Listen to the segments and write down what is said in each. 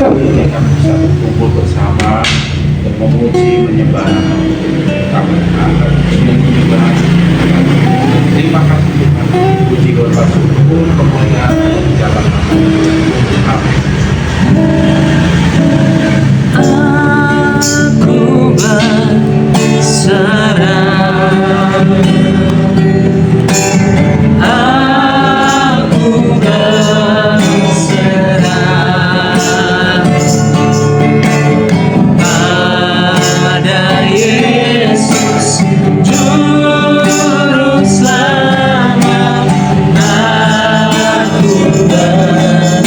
Kali ini kami bisa berkumpul bersama untuk memuji, menyembah nama kami akan menyembah. Terima kasih Tuhan, puji hormat syukur kemuliaan di dalam nama. Amin. Aku berserah, aku berserah pada Yesus Juru Selamat. Aku berserah.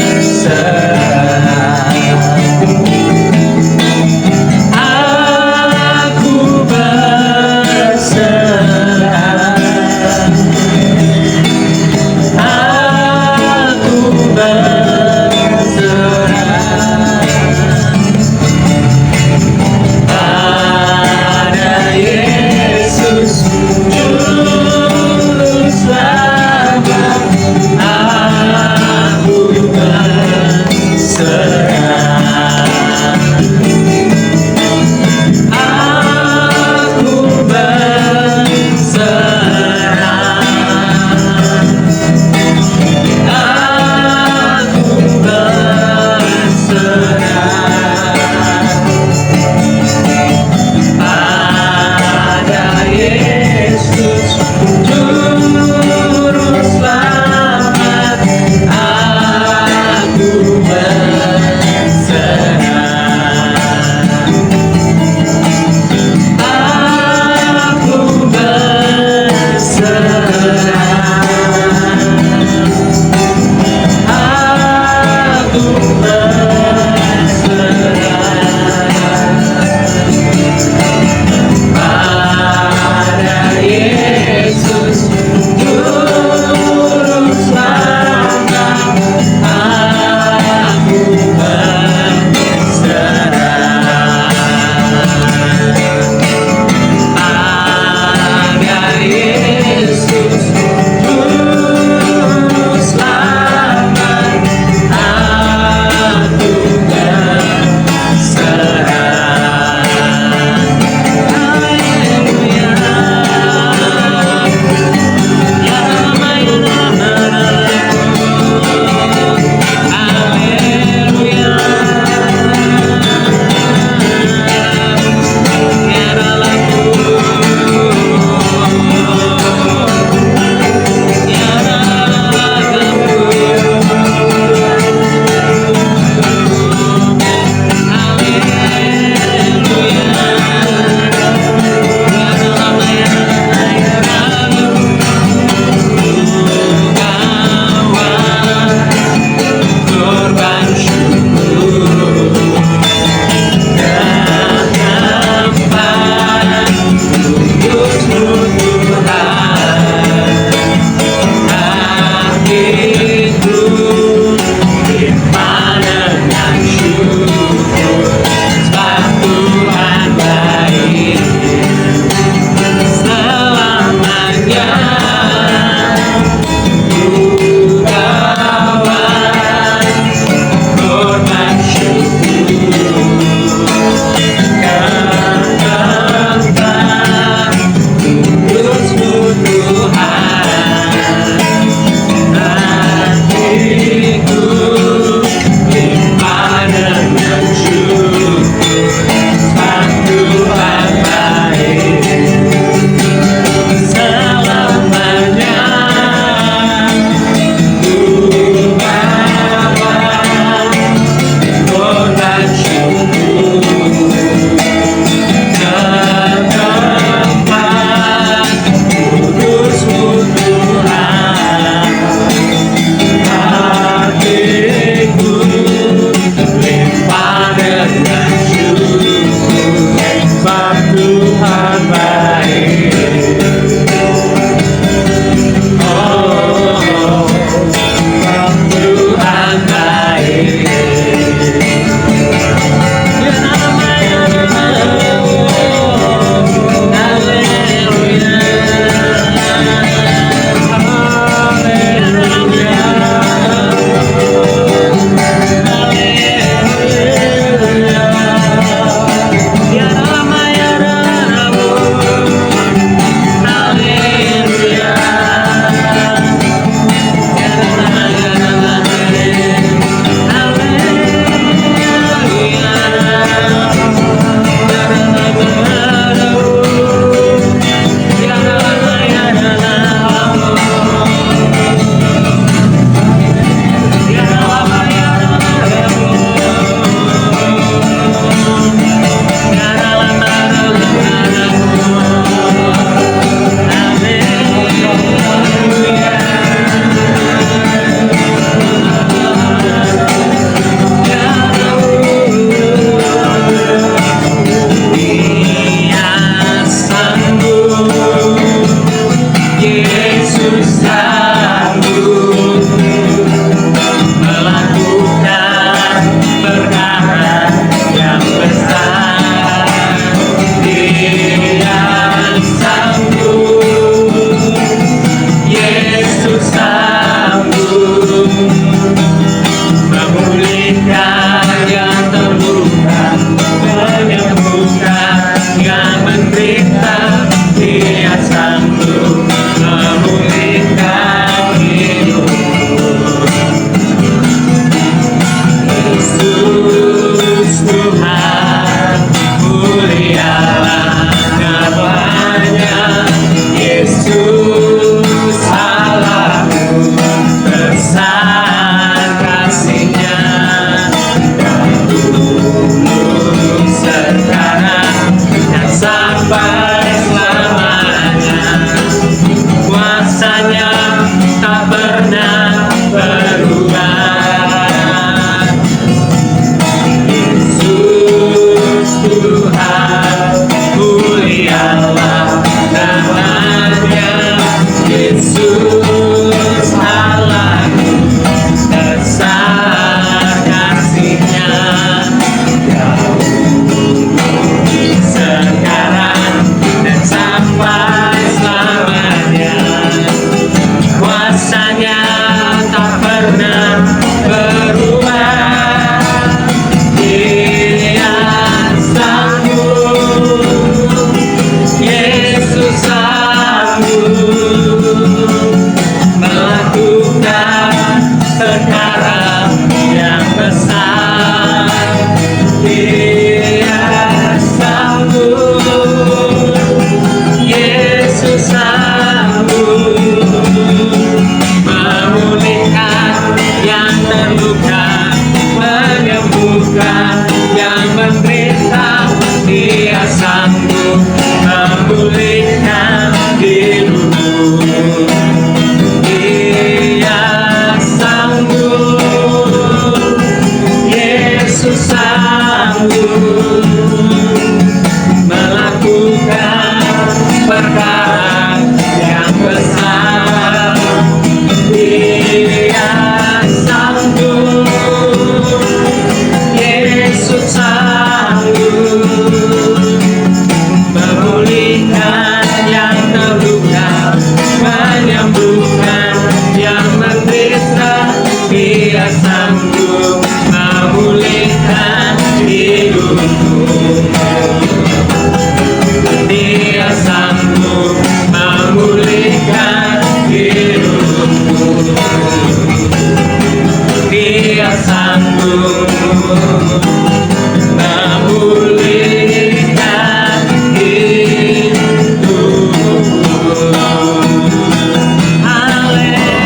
besar kasih-Nya dahulu, sekarang, dan sampai selamanya. Kuasa-Nya tak pernah berubah. Yesus Tuhan, mulialah namanya. Yesus Allahku, besar kasih-Nya dahulu, sekarang, dan sampai selamanya. Kuasa-Nya tak pernah berubah. Dia sanggup, Yesus sanggup melakukan perkara yang besar. Dia sanggup, Yesus sanggup memulihkan yang terluka, menyembuhkan yang menderita. Dia sanggup memulihkan hidupmu. Dia sanggup, Yesus sanggup melakukan perkara yang besar. Dia sanggup, Yesus sanggup memulihkan yang terluka, menyembuhkan yang menderita. Dia sanggup memulihkan hidupmu. Dia sanggup memulihkan hidupmu. Dia sanggup memulihkan hidupmu.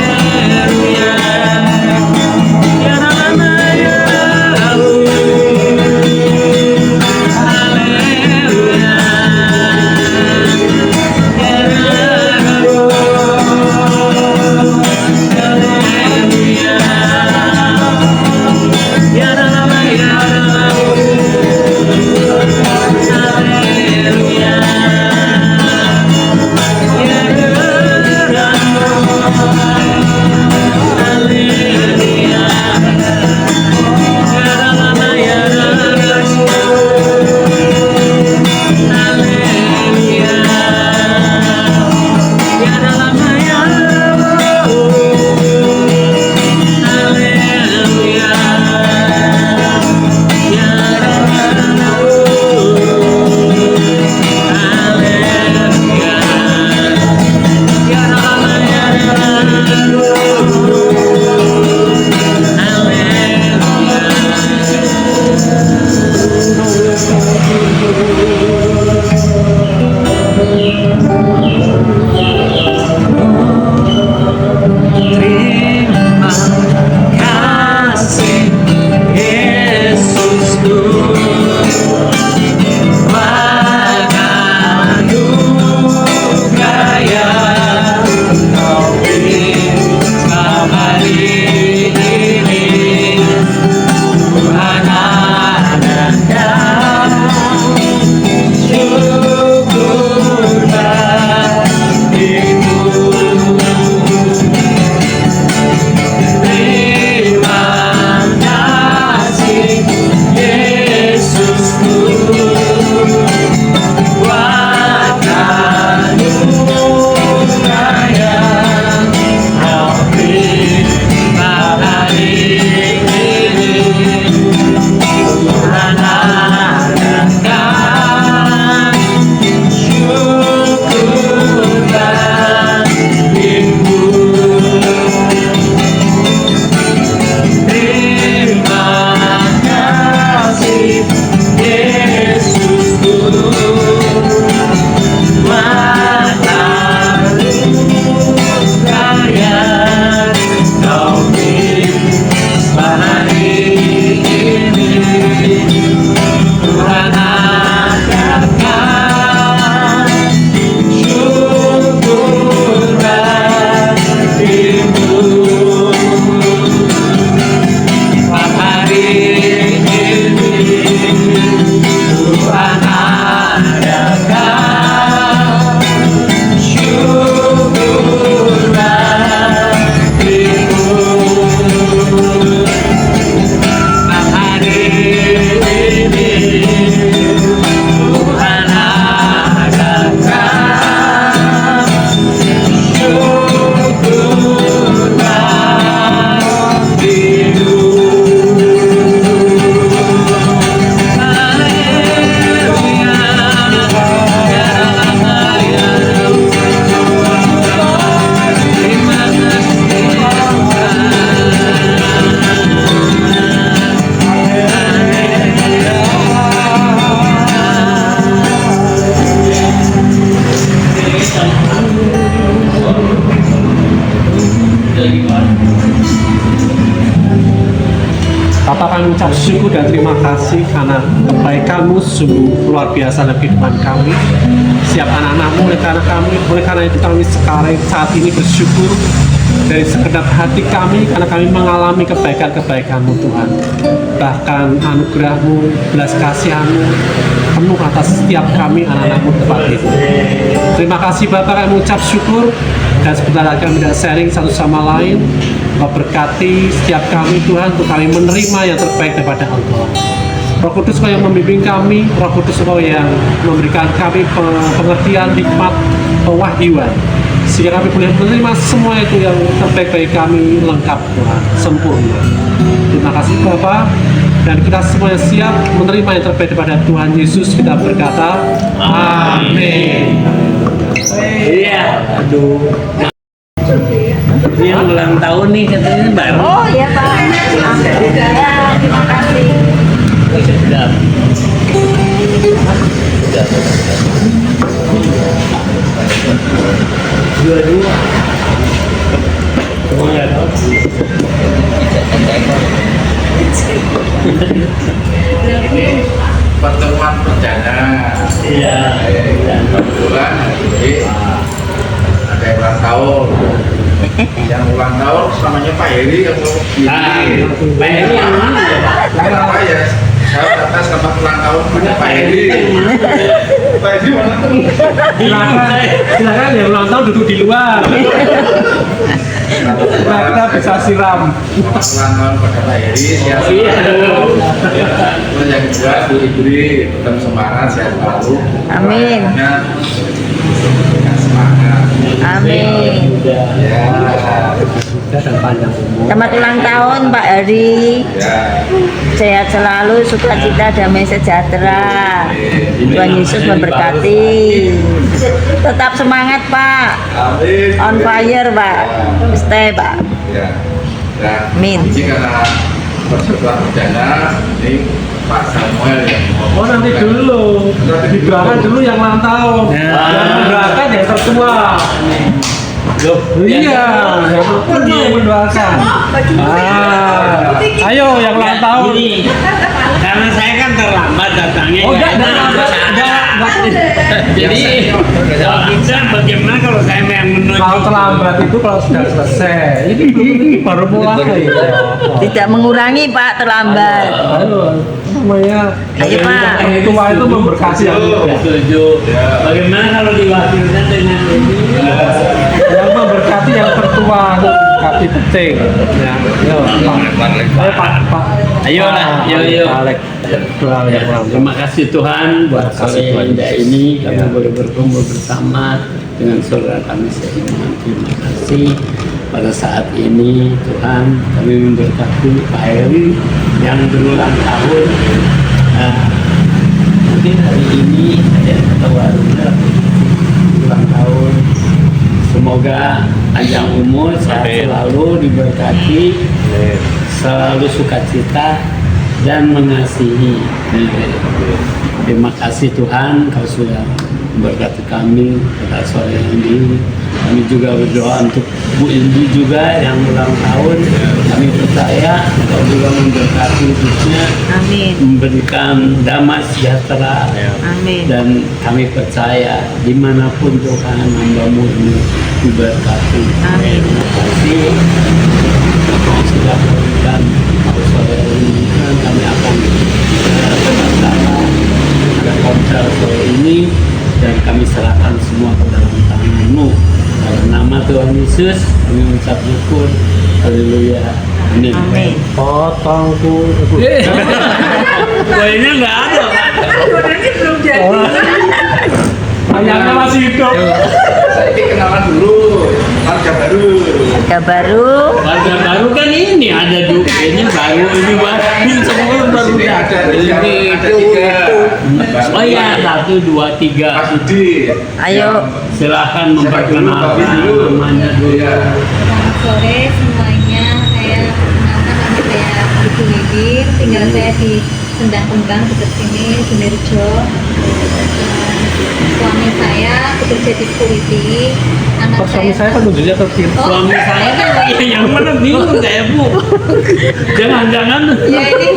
Haleluya. Ya nama ya Haleluya. Ya nama ya kami ucap syukur dan terima kasih karena kebaikanmu sungguh luar biasa dalam kehidupan kami. Siap anak-anakmu, oleh karena itu kami sekarang saat ini bersyukur dari segenap hati kami karena kami mengalami kebaikan-kebaikan-Mu Tuhan. Bahkan anugerah-Mu, belas kasihan-Mu penuh atas setiap kami anak-anak-Mu tempat itu. Terima kasih Bapak, kami mengucap syukur dan sebentar lagi kami tidak sharing satu sama lain. Kau berkati setiap kami Tuhan untuk kami menerima yang terbaik daripada Engkau. Roh Kudus Kau yang membimbing kami, Roh Kudus Kau yang memberikan kami pengertian, hikmat, pewahyuan, sehingga kami boleh menerima semua itu yang terbaik bagi kami, lengkap Tuhan, sempurna. Terima kasih Bapa, dan kita semuanya siap menerima yang terbaik daripada Tuhan Yesus. Kita berkata, Amin. Iya, aduh. Ini yang ulang tahun nih katanya baru. Oh iya Pak, ya, terima kasih. Sedap. Dua-dua. Cuma nggak tahu. Pertemuan perdana. Iya. Kebetulan jadi ada yang ulang tahun. Yang ulang tahun namanya Pak Heri yang Pak Heri yang mana ya? Kenapa ya? Saya atas tempat ulang tahun punya Pak Heri. Pak Heri mana? Silakan yang ulang tahun duduk di luar. Nah, kita bisa siram. Selamat ulang tahun pada Pak Heri. Sehat selalu. Terus yang kedua Bu Ibri tetap semangat, sehat selalu. Amin. Dengan semangat. Amin. Ya. Dan panjang umur. Selamat ulang tahun Pak Heri. Ya. Sehat selalu, sukacita, damai sejahtera. Tuhan Yesus memberkati. Tetap semangat Pak. Amin. On fire Pak. Stay Pak. Ya. Dan Amin. ini karena persetujuan perdana ini Pak Samuel yang Oh nanti dulu, diberangkat dulu yang ulang tahun. Yang berangkat yang tertua. Loh, Iya, yang tertua yang mendoakan. Ayo yang ulang tahun. Gini, karena saya kan terlambat datangnya. Oh nggak enggak, enak. Jadi kalau bisa bagaimana kalau saya yang menunjuk? Kalau terlambat itu kalau sudah selesai. Ini belum, ini baru mulai. Tidak mengurangi Pak terlambat. Ayo, namanya Ayo, Pak. yang tua itu memberkati yang muda. Setuju. Bagaimana kalau diwakilkan dengan ini? Yang memberkati yang tertua, memberkati penting. Ya, ayo Pak. Ayolah, yuk. Pak Alek. Doa yang ulang tahun. Terima kasih Tuhan buat sore yang indah ini kami boleh berkumpul bersama dengan saudara kami seiman. Terima kasih pada saat ini Tuhan kami memberkati Pak Heri yang berulang tahun. Mungkin hari ini ada keluarga ulang tahun. Semoga panjang umur, sehat selalu, diberkati, selalu sukacita dan mengasihi. Terima kasih Tuhan, Kau sudah memberkati kami pada sore ini. Kami juga berdoa untuk Bu Indi juga yang ulang tahun. Kami percaya Kau juga memberkati hidupnya, Amin. memberikan damai sejahtera. Amin. Dan kami percaya dimanapun Tuhan hamba-Mu ini diberkati. Amin. Terima kasih Kau sudah memberikan sore ini. Dan kami akan bersama ada konser sore ini dan kami serahkan semua ke dalam tangan-Mu. Dalam nama Tuhan Yesus kami mengucap syukur. Haleluya. Amin. Amin. Potongku. Kuenya nggak ada, Pak. Ayamnya masih hidup. Saya ingin kenalan dulu, warga baru. Harga baru. Warga baru kan ini ada ini baru ini baru semua baru Sini ada ini. tiga. Oh ya 1, 2, 3. Mas Budi. Ayo. Silahkan memperkenalkan Dulu. namanya dulu. Iya. Selamat sore semuanya. Saya perkenalkan nama saya Ibu Lidin. Tinggal saya di Sendang Kembang dekat sini, Sumirjo. Suami saya bekerja di security. Anak Kok suami saya kan tunjuknya ke kiri. Oh. Suami saya kan yang mana bingung saya Bu. Jangan-jangan. Ya ini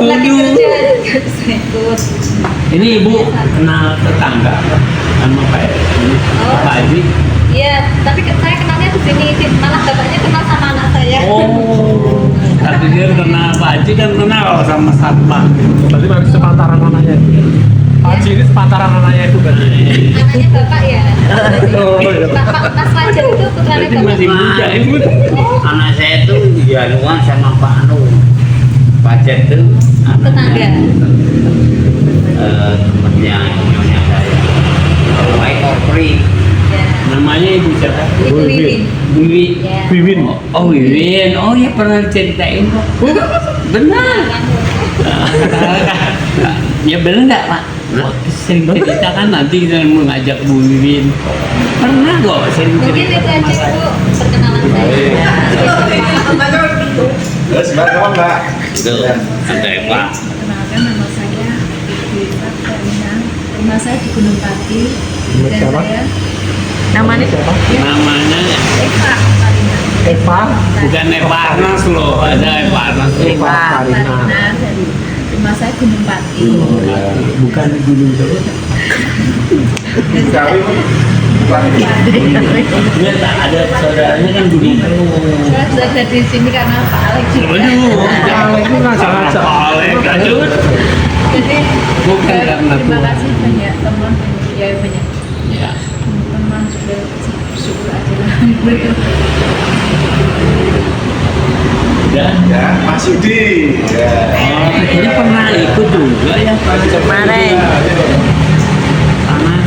lagi kerja saya ikut. Ini Ibu kenal tetangga sama Pak Haji. Iya, tapi saya kenalnya di sini, malah bapaknya kenal sama anak saya. Oh, tapi dia kenal Pak Haji kan kenal sama Satpam. Berarti masih sepantaran anaknya itu. Pak Haji ini sepantaran anaknya itu berarti. Anaknya bapak ya. Oh, iya. Mas Fajar itu putranya Jadi bapak. masih muda Ibu. Anak saya tuh dianuan sama Pak Anu Fajar tuh Tetangga. temennya nyonya saya White Opry. Ya. Namanya Ibu siapa? Itu Wiwin. Wiwi. Ya. Wiwin. Oh Wiwin, oh ya pernah ceritain kok. Benar. Ya benar nggak Pak? Waktu sering cerita kan nanti kita mau ngajak Bu Wiwin. Pernah kok sering Mungkin cerita. itu aja Bu perkenalan saya. Terus Mbak. Itu ada Pak. Perkenalkan, nama saya Ibu Karina. Rumah saya di Gunung Pati. Dan Siapa? saya Namanya Namanya Eva Karina. Eva. bukan Eparnas loh, ada Eparnas. Eva Karina. Karina dan rumah saya Gunung Pati. Bukan di Gunung Jawa. Kami Dia tak ada saudaranya kan Gunung Terus. Saya sudah ada di sini karena Pak Alex juga. Waduh, Alex ini ngajak-ngajak. Alex, lanjut. Jadi Bukan karena terima Tuhan. kasih banyak teman, ya banyak Ya. teman sudah syukur aja lah. Dan ya Mas Yudi. Ya. ini pernah ikut juga ya kemarin.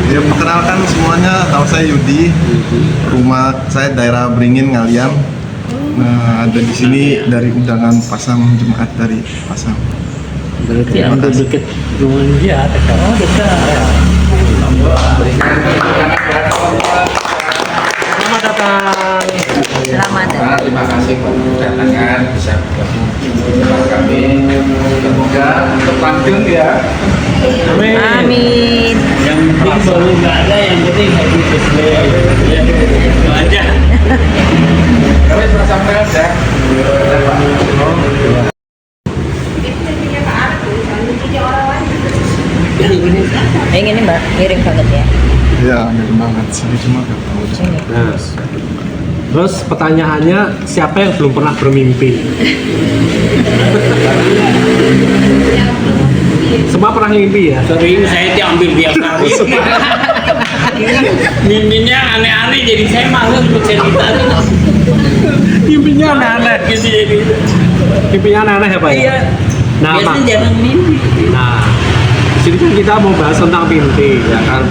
Ya, perkenalkan semuanya, nama saya Yudi. Rumah saya daerah Beringin, Ngalian. Nah, ada di sini dari undangan Pasam, jemaat dari Pasam. Berarti ambil deket rumah dia. Oh dekat. Selamat datang. Selamat. Terima kasih kedatangan bisa bergabung bersama kami. Semoga untuk lanjut ya. Amin. Amin. Yang penting baru nggak ada, yang penting happy birthday. Ya, itu aja. Kami bersama ya. Yang ini Yang ini Mbak, miring banget ya. Ya, mirip banget. Sini cuma nggak tahu. Nah, terus pertanyaannya, siapa yang belum pernah bermimpi? Semua pernah mimpi ya? sering saya diambil dia kali. Mimpinya aneh-aneh, jadi saya malu untuk cerita. Mimpinya aneh-aneh. Gitu jadi. Mimpinya aneh-aneh ya Pak ya? Iya. Nah, Biasanya jarang mimpi. nah, di sini kan kita mau bahas tentang mimpi ya kan.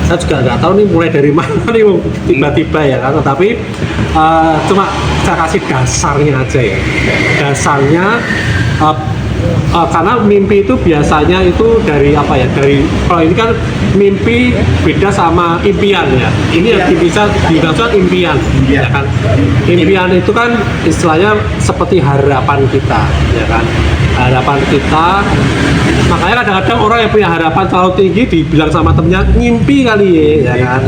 Saya juga nggak tahu nih mulai dari mana nih tiba-tiba ya kan. Tetapi cuma saya kasih dasarnya aja ya. Dasarnya karena mimpi itu biasanya itu dari apa ya? Dari kalau ini kan mimpi beda sama impian ya. Ini yang bisa dimaksud impian, ya kan? Impian itu kan istilahnya seperti harapan kita, ya kan? Harapan kita. Makanya kadang-kadang orang yang punya harapan terlalu tinggi dibilang sama temennya ngimpi kali ya kan?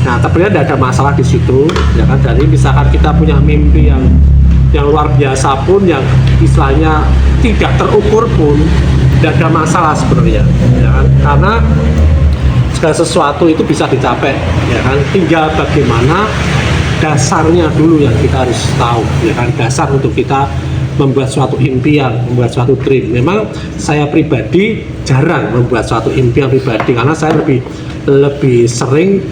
Nah, sebenarnya tidak ada masalah di situ, ya kan? Jadi misalkan kita punya mimpi yang luar biasa pun, yang istilahnya tidak terukur pun, tidak ada masalah sebenarnya, ya kan? Karena segala sesuatu itu bisa dicapai, ya kan? Tinggal bagaimana dasarnya dulu yang kita harus tahu, ya kan? Dasar untuk kita membuat suatu impian, membuat suatu dream. Memang saya pribadi jarang membuat suatu impian pribadi karena saya lebih sering,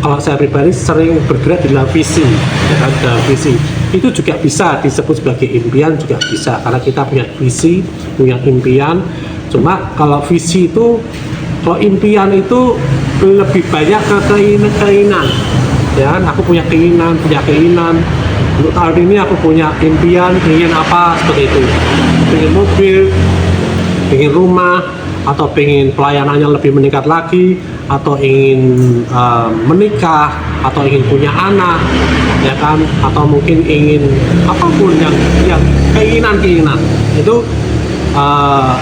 kalau saya pribadi sering bergerak di dalam visi, ya kan? Dalam visi itu juga bisa disebut sebagai impian, juga bisa karena kita punya visi, punya impian. Cuma kalau visi itu, kalau impian itu lebih banyak ke keinginan, ya kan? Aku punya keinginan. Untuk tahun ini aku punya impian, ingin apa seperti itu, ingin mobil, ingin rumah, atau ingin pelayanannya lebih meningkat lagi, atau ingin menikah, atau ingin punya anak, ya kan, atau mungkin ingin apapun yang keinginan itu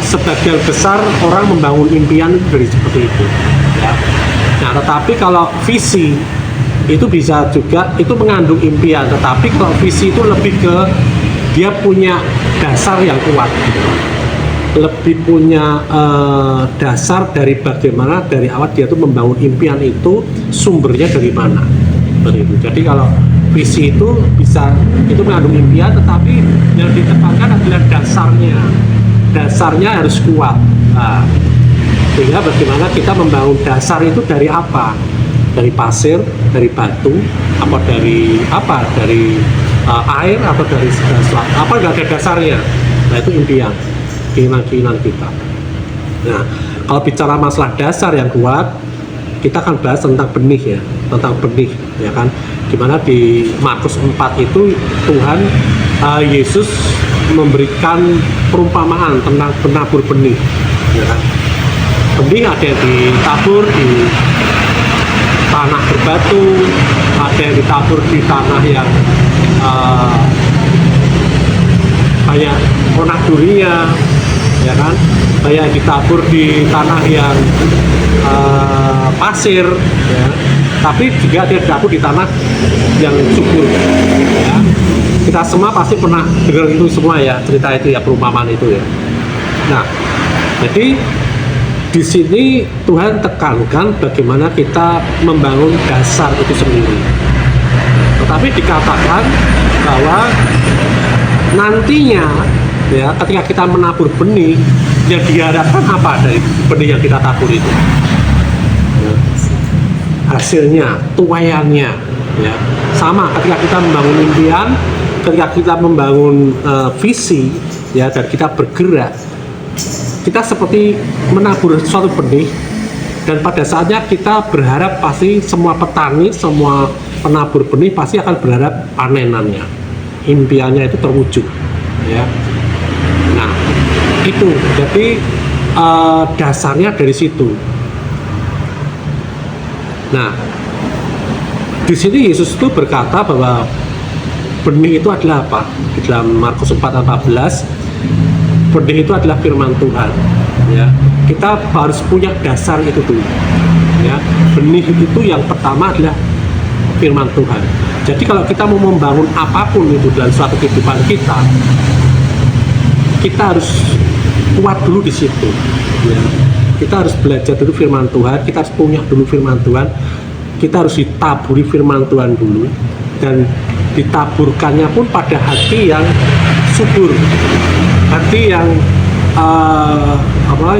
sebagian besar orang membangun impian dari seperti itu ya. Nah tetapi kalau visi itu bisa juga itu mengandung impian, tetapi kalau visi itu lebih ke dia punya dasar yang kuat, lebih punya dasar dari bagaimana dari awal dia tuh membangun impian itu sumbernya dari mana begitu. Jadi kalau visi itu bisa itu mengandung impian, tetapi yang ditekankan adalah dasarnya harus kuat. Nah, sehingga bagaimana kita membangun dasar itu dari apa? Dari pasir, dari batu, apa dari air atau dari sesuatu? Apa nggak ada dasarnya? Nah itu impian, keinginan kita. Nah kalau bicara masalah dasar yang kuat, kita akan bahas tentang benih ya, tentang benih ya kan. Dimana di Markus 4 itu Tuhan Yesus memberikan perumpamaan tentang penabur benih ya kan. Benih ada yang ditabur di tanah berbatu, ada yang ditabur di tanah yang banyak onak durinya ya kan, ada yang ditabur di tanah yang pasir ya. Tapi juga ada yang ditabur di tanah yang subur ya. Kita semua pasti pernah dengar itu semua ya, cerita itu ya, perumpamaan itu ya. Nah jadi di sini Tuhan tekankan bagaimana kita membangun dasar itu sendiri. Tetapi dikatakan bahwa nantinya ya ketika kita menabur benih, yang diharapkan apa dari benih yang kita tabur itu? Ya, hasilnya, tuaiannya ya. Sama ketika kita membangun impian, ketika kita membangun visi ya, dan kita bergerak, kita seperti menabur suatu benih, dan pada saatnya kita berharap pasti semua petani, semua penabur benih pasti akan berharap panenannya, impiannya itu terwujud ya. Nah itu jadi dasarnya dari situ. Nah di sini Yesus itu berkata bahwa benih itu adalah apa? Di dalam Markus 4:14, benih itu adalah firman Tuhan ya. Kita harus punya dasar itu dulu ya. Benih itu yang pertama adalah firman Tuhan. Jadi kalau kita mau membangun apapun itu dalam suatu kehidupan kita, kita harus kuat dulu di situ ya. Kita harus belajar dulu firman Tuhan, kita harus punya dulu firman Tuhan, kita harus ditaburi firman Tuhan dulu, dan ditaburkannya pun pada hati yang subur, hati yang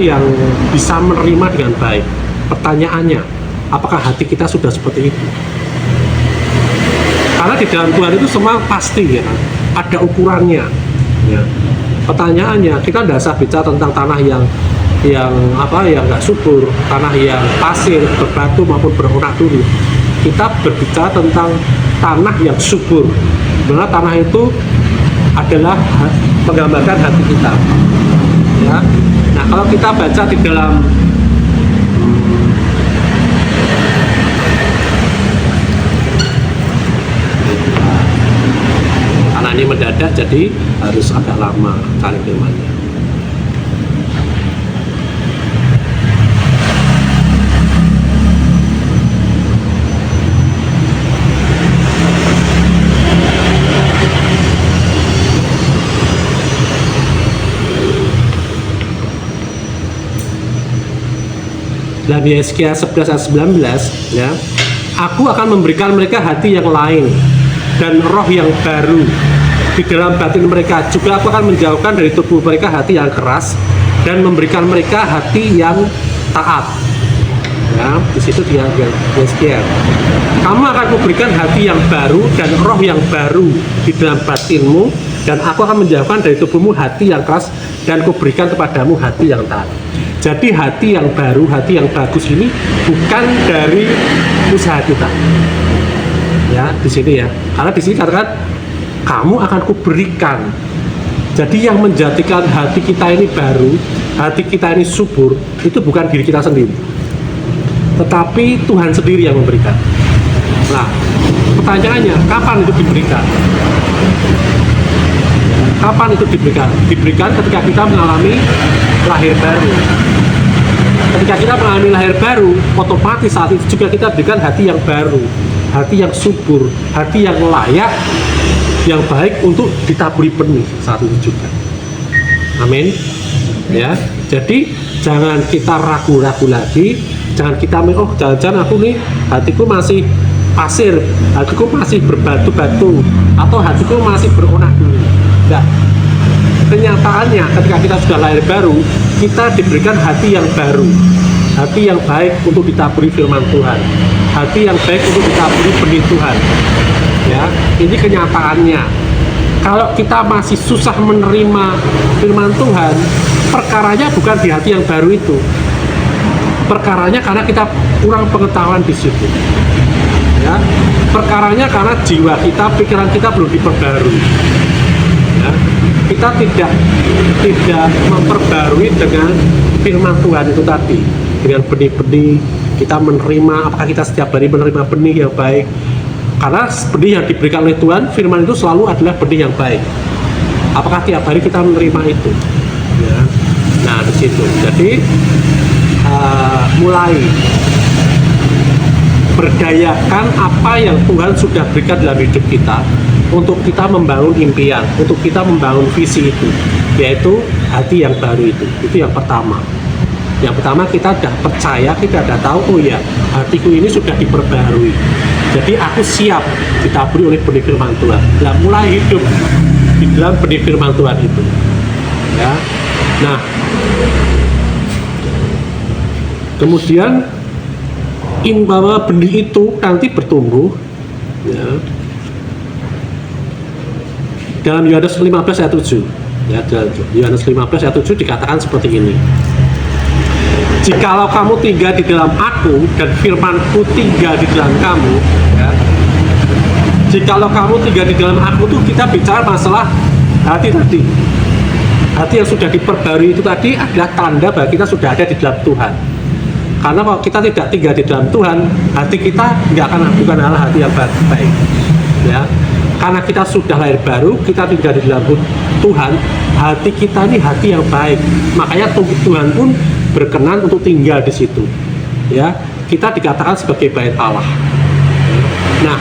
yang bisa menerima dengan baik. Pertanyaannya, apakah hati kita sudah seperti itu? Karena di dalam Tuhan itu semua pasti ya, ada ukurannya ya. Pertanyaannya, kita tidak usah bicara tentang tanah yang nggak subur, tanah yang pasir, berbatu maupun beronak duri. Kita berbicara tentang tanah yang subur, karena tanah itu adalah menggambarkan hati kita ya. Nah kalau kita baca di dalam karena ini mendadak jadi harus agak lama cari firmannya. Dalam Yesaya 11 ayat 19 ya, aku akan memberikan mereka hati yang lain dan roh yang baru di dalam batin mereka. Juga aku akan menjauhkan dari tubuh mereka hati yang keras dan memberikan mereka hati yang taat ya. Di situ dia Yesaya, kamu akan kuberikan hati yang baru dan roh yang baru di dalam batinmu, dan aku akan menjauhkan dari tubuhmu hati yang keras dan kuberikan kepadamu hati yang taat. Jadi hati yang baru, hati yang bagus ini bukan dari usaha kita ya, di sini ya. Karena di sini katakan kamu akan kuberikan. Jadi yang menjadikan hati kita ini baru, hati kita ini subur, itu bukan diri kita sendiri, tetapi Tuhan sendiri yang memberikan. Nah pertanyaannya, kapan itu diberikan? kapan itu diberikan? Diberikan ketika kita mengalami lahir baru. Ketika kita mengalami lahir baru, otomatis saat itu juga kita berikan hati yang baru, hati yang subur, hati yang layak, yang baik untuk ditaburi benih saat itu juga. Amin. Ya, jadi jangan kita ragu-ragu lagi, jangan kita oh jangan-jangan aku nih hatiku masih pasir, hatiku masih berbatu-batu, atau hatiku masih beronak-anik. Enggak. Kenyataannya ketika kita sudah lahir baru, kita diberikan hati yang baru, hati yang baik untuk ditaburi firman Tuhan, hati yang baik untuk ditaburi benih Tuhan. Ya, ini kenyataannya. Kalau kita masih susah menerima firman Tuhan, perkaranya bukan di hati yang baru itu. Perkaranya karena kita kurang pengetahuan di situ. Ya, perkaranya karena jiwa kita, pikiran kita belum diperbarui. Ya, kita tidak memperbarui dengan firman Tuhan itu tadi, dengan benih-benih kita menerima. Apakah kita setiap hari menerima benih yang baik? Karena benih yang diberikan oleh Tuhan, firman itu selalu adalah benih yang baik. Apakah tiap hari kita menerima itu? Ya. Nah, di situ. Jadi mulai berdayakan apa yang Tuhan sudah berikan dalam hidup kita untuk kita membangun impian, untuk kita membangun visi itu, yaitu hati yang baru itu. Itu yang pertama. Yang pertama, kita sudah percaya, kita sudah tahu, oh ya, hatiku ini sudah diperbarui. Jadi aku siap ditaburi oleh benih firman Tuhan. Nah, mulai hidup di dalam benih firman Tuhan itu. Ya. Nah, kemudian bahwa benih itu nanti bertumbuh. Ya. Dalam Yohanes 15 ayat 7. Ya, Yohanes 15 ayat 7 dikatakan seperti ini. Jikalau kamu tinggal di dalam aku dan firmanku tinggal di dalam kamu, ya. Jikalau kamu tinggal di dalam aku tuh kita bicara masalah hati tadi. Hati yang sudah diperbarui itu tadi adalah tanda bahwa kita sudah ada di dalam Tuhan. Karena kalau kita tidak tinggal di dalam Tuhan, hati kita nggak akan bukan adalah hati yang baik. Ya. Karena kita sudah lahir baru, kita tinggal di dalam Tuhan, hati kita ini hati yang baik. Makanya Tuhan pun berkenan untuk tinggal di situ. Ya, kita dikatakan sebagai bait Allah. Nah,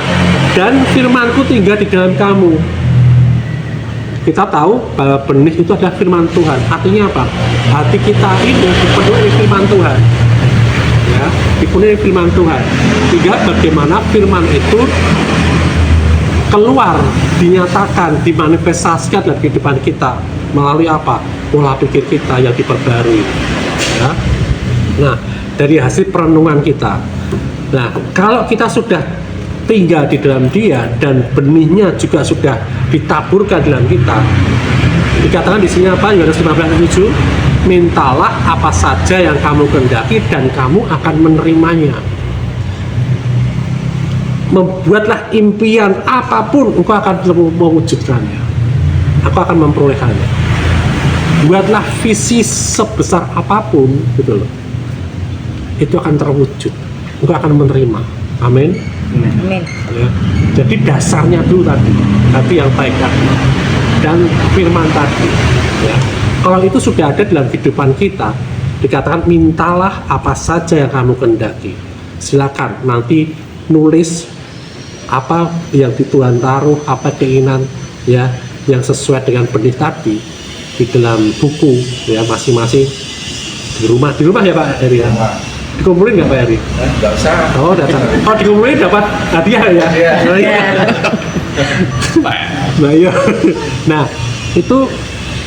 dan firmanku tinggal di dalam kamu. Kita tahu bahwa benih itu adalah firman Tuhan. Artinya apa? Hati kita ini dipenuhi oleh firman Tuhan. Ya, dipenuhi oleh firman Tuhan. Sehingga bagaimana firman itu keluar, dinyatakan, dimanifestasikan dalam kehidupan kita melalui apa? Pola pikir kita yang diperbarui. Ya. Nah, dari hasil perenungan kita. Nah, kalau kita sudah tinggal di dalam Dia dan benihnya juga sudah ditaburkan dalam kita, dikatakan di sini apa? Yohanes 15:7, mintalah apa saja yang kamu kehendaki dan kamu akan menerimanya. Membuatlah impian apapun, engkau akan mewujudkannya. Aku akan memperolehkannya. Buatlah visi sebesar apapun, gitu loh. Itu akan terwujud. Engkau akan menerima. Amin. Amin. Ya. Jadi dasarnya dulu tadi, hati yang baik tadi dan firman tadi. Ya. Kalau itu sudah ada dalam kehidupan kita, dikatakan mintalah apa saja yang kamu kehendaki. Silakan nanti nulis apa yang di Tuhan taruh, apa keinginan ya yang sesuai dengan benih tadi di dalam buku ya masing-masing di rumah ya Pak Heri ya. Dikumpulin nggak Pak Heri? Nggak usah. Oh datang. Oh dikumpulin dapat hadiah ya? Iya. Nah, iya. Nah itu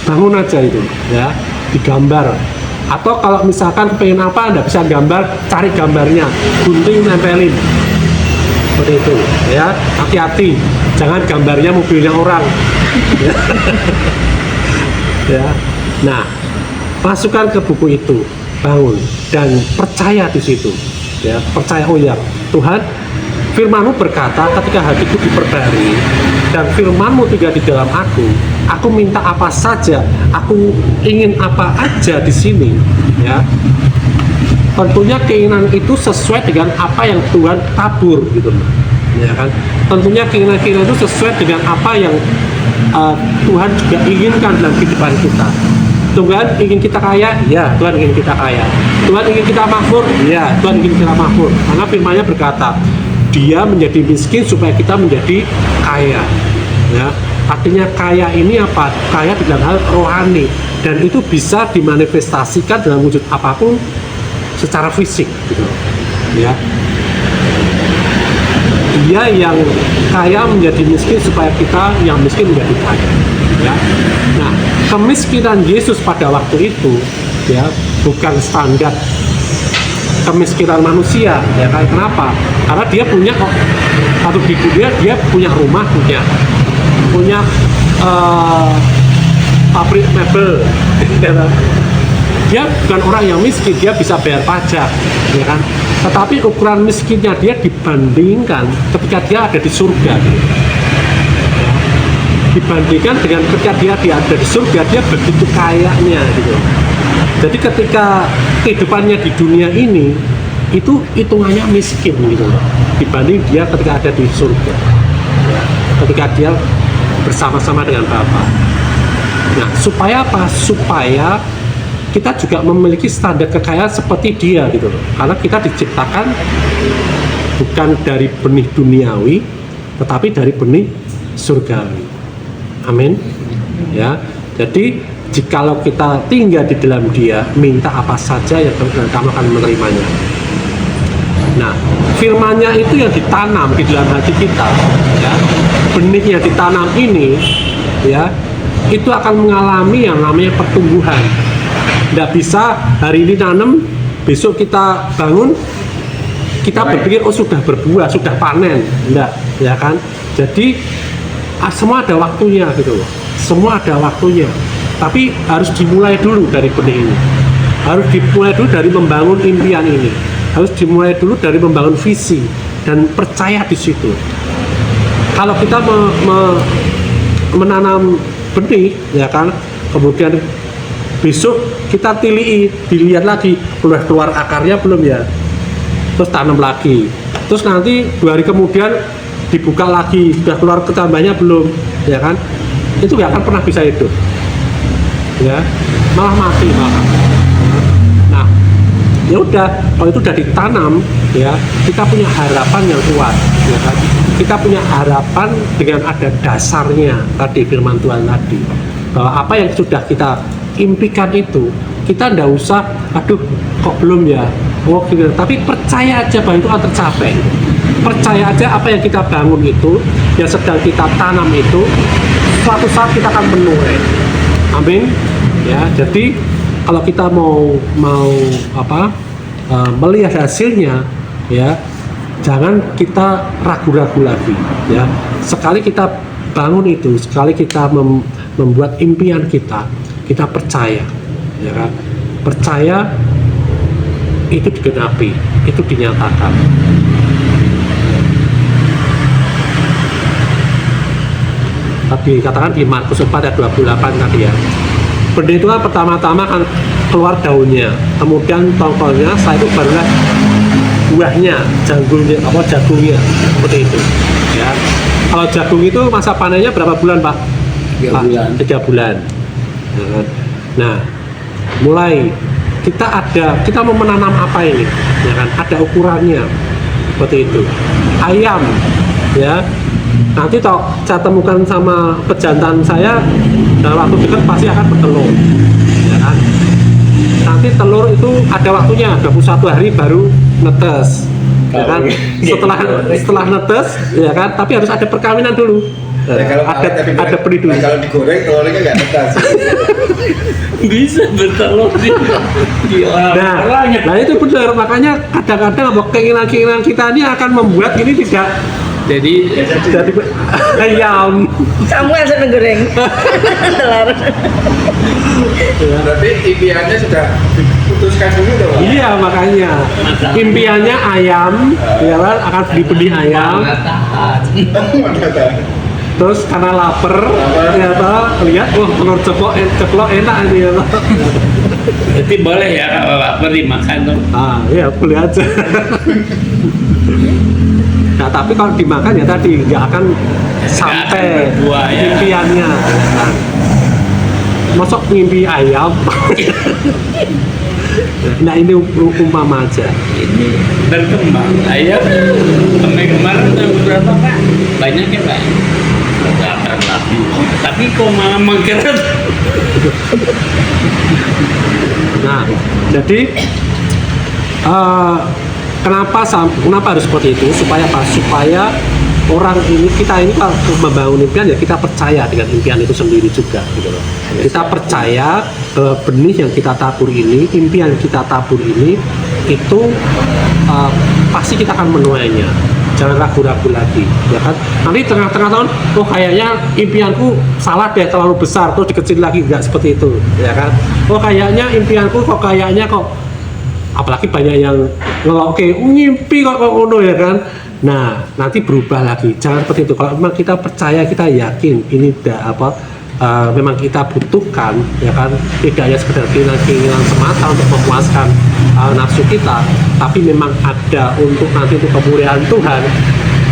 bangun aja itu ya digambar. Atau kalau misalkan pengen apa Anda bisa gambar, cari gambarnya, gunting nempelin. Seperti itu ya, hati-hati jangan gambarnya mobilnya orang. Ya. Nah, masukkan ke buku itu, bangun dan percaya di situ. Ya, percaya oh ya, Tuhan, firman-Mu berkata ketika hatiku diperbarui dan firman-Mu tinggal di dalam aku minta apa saja, aku ingin apa aja di sini, ya. Tentunya keinginan itu sesuai dengan apa yang Tuhan tabur gitu loh. Ya kan? Tentunya keinginan itu sesuai dengan apa yang Tuhan juga inginkan dalam kehidupan kita. Tuhan ingin kita kaya, ya Tuhan ingin kita kaya. Tuhan ingin kita makmur, ya Tuhan ingin kita makmur. Karena firman-Nya berkata, Dia menjadi miskin supaya kita menjadi kaya. Ya, artinya kaya ini apa? Kaya di dalam hal rohani, dan itu bisa dimanifestasikan dalam wujud apapun secara fisik, gitu. Ya. Dia yang kaya menjadi miskin supaya kita yang miskin menjadi kaya. Ya. Nah, kemiskinan Yesus pada waktu itu, ya, bukan standar kemiskinan manusia, ya kan? Kenapa? Karena dia punya kok, atau di dunia dia punya rumah, punya pabrik mebel, ya kan? Dia bukan orang yang miskin, dia bisa bayar pajak, ya kan? Tetapi ukuran miskinnya dia dibandingkan ketika dia ada di surga, gitu. Dibandingkan dengan ketika dia ada di surga, dia begitu kayanya, gitu. Jadi ketika kehidupannya di dunia ini itu hitungannya miskin, gitu loh, dibanding dia ketika ada di surga, ketika dia bersama-sama dengan Bapa. Nah, supaya apa? Supaya kita juga memiliki standar kekayaan seperti dia, gitu loh. Karena kita diciptakan bukan dari benih duniawi, tetapi dari benih surgawi. Amin. Ya. Jadi jikalau kita tinggal di dalam Dia, minta apa saja yang kamu akan menerimanya. Nah, firman-Nya itu yang ditanam di dalam hati kita, ya. Benih yang ditanam ini, ya, itu akan mengalami yang namanya pertumbuhan. Tidak bisa hari ini tanam, besok kita bangun, kita berpikir oh sudah berbuah, sudah panen. Enggak, ya kan? Jadi semua ada waktunya, gitu loh. Semua ada waktunya. Tapi harus dimulai dulu dari benih ini. Harus dimulai dulu dari membangun impian ini. Harus dimulai dulu dari membangun visi dan percaya di situ. Kalau kita menanam benih, ya kan, kemudian besok kita dilihat lagi keluar akarnya belum ya, terus tanam lagi, terus nanti 2 hari kemudian dibuka lagi, sudah keluar ketambahnya belum, ya kan, itu nggak akan pernah bisa hidup, ya, malah mati malah. Nah, ya udah, kalau itu udah ditanam, ya, kita punya harapan yang kuat, ya kan, kita punya harapan dengan ada dasarnya tadi firman Tuhan tadi, bahwa apa yang sudah kita impikan itu, kita nggak usah, aduh kok belum ya, oh gitu. Tapi percaya aja bahwa itu akan tercapai. Percaya aja apa yang kita bangun itu, yang sedang kita tanam itu, suatu saat kita akan menuai. Amin. Ya, jadi kalau kita mau melihat hasilnya, ya, jangan kita ragu-ragu lagi. Ya, sekali kita bangun itu, sekali kita membuat impian kita percaya, ya kan? Percaya itu digenapi, itu dinyatakan. Tadi katakan di Markus 4 ayat 28 tadi ya. Benih itu kan pertama-tama kan keluar daunnya, kemudian tongkolnya, setelah itu barulah buahnya, jagungnya, seperti itu. Ya. Kalau jagung itu masa panennya berapa bulan, Pak? 3 bulan. 3 bulan. Nah, mulai kita mau menanam apa ini, ya kan? Ada ukurannya, seperti itu. Ayam, ya. Nanti saya temukan sama pejantan saya dalam waktu dekat pasti akan bertelur, ya kan? Nanti telur itu ada waktunya, 21 hari baru netes, ya kan? Setelah netes, ya kan? Tapi harus ada perkawinan dulu. Ada perlindungan. Kalau digoreng telurnya nggak netas. Bisa bertelur sih. Nah itu benar, makanya kadang-kadang keinginan-keinginan kita ini akan membuat ini tidak Jadi ayam. Samuel seneng goreng telur. Berarti impiannya sudah diputuskan dulu dong. Iya, makanya impiannya ayam, ya kan, akan beli benih ayam. Terus karena lapar, ternyata lihat, telur ceplok enak ini ya. Jadi boleh ya kalau lapar dimakan tuh. Iya, boleh aja. Nah tapi kalau dimakan ya tadi nggak akan sampai berbuah, ya. impiannya. Masuk mimpi ayam. Nah ini umpama aja. Ini berkembang. Ayam sampai kemarin udah berapa Pak? Banyak ya Pak? Nggak akan lagi. Tapi kok malah mengkeret? Nah jadi kenapa harus seperti itu? Supaya apa? Supaya orang ini, kita ini kalau membangun impian ya kita percaya dengan impian itu sendiri juga gitu loh. Kita percaya benih yang kita tabur ini, impian yang kita tabur ini itu pasti kita akan menuainya. Jangan ragu-ragu lagi, ya kan? Nanti tengah-tengah tahun, oh kayaknya impianku salah deh, terlalu besar, terus dikecil lagi, nggak seperti itu, ya kan? Oh kayaknya impianku kayaknya apalagi banyak yang ngelok, oke, ngimpi kok ngono ya kan? Nah, nanti berubah lagi. Jangan seperti itu. Kalau memang kita percaya, kita yakin ini memang kita butuhkan, ya kan? Tidak hanya sekedar keinginan semata untuk memuaskan nafsu kita, tapi memang ada untuk nanti untuk kemuliaan Tuhan.